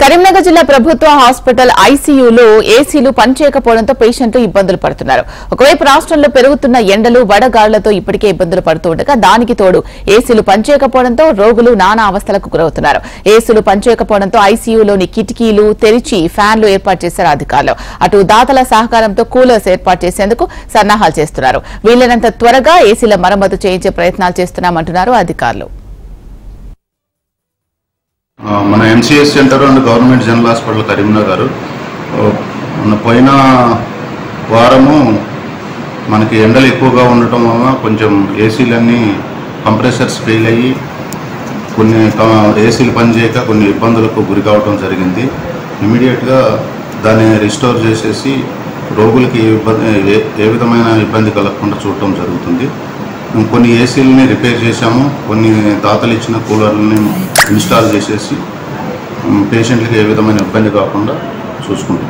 కరీంనగర్ జిల్లా ప్రభుత్వ హాస్పిటల్ ఐసీయూలో ఏసీలు పనిచేయకపోవడంతో పేషెంట్లు ఇబ్బందులు పడుతున్నారు. ఒకవైపు రాష్ట్రంలో పెరుగుతున్న ఎండలు వడగాళ్లతో ఇప్పటికే ఇబ్బందులు పడుతుండగా దానికి తోడు ఏసీలు పనిచేయకపోవడంతో రోగులు నానా అవస్థలకు గురవుతున్నారు. ఏసీలు పనిచేయకపోవడంతో ఐసీయూలోని కిటికీలు తెరిచి ఫ్యాన్లు ఏర్పాటు చేశారు అధికారులు. అటు దాతల సహకారంతో కూలర్స్ ఏర్పాటు చేసేందుకు సన్నాహాలు చేస్తున్నారు. వీలైనంత త్వరగా ఏసీల మరమ్మతు చేయించే ప్రయత్నాలు చేస్తున్నామంటున్నారు అధికారులు. మన MCS centre and government general hospital Karimnagar మన పోయిన వారము మనకి ఎండలు ఎక్కువగా ఉండటం వలన కొంచెం ఏసీలన్నీ కంప్రెసర్స్ ఫెయిల్ అయ్యి కొన్ని ఏసీలు పనిచేయక కొన్ని ఇబ్బందులకు గురి కావడం జరిగింది. ఇమీడియట్గా దాన్ని రిస్టోర్ చేసేసి రోగులకి ఏ విధమైన ఇబ్బంది కలగకుండా చూడటం జరుగుతుంది. కొన్ని ఏసీలని రిపేర్ చేశాము, కొన్ని దాతలు ఇచ్చిన కూలర్లని ఇన్స్టాల్ చేసేసి పేషెంట్లకి ఏ విధమైన ఇబ్బంది కాకుండా చూసుకుంటాం.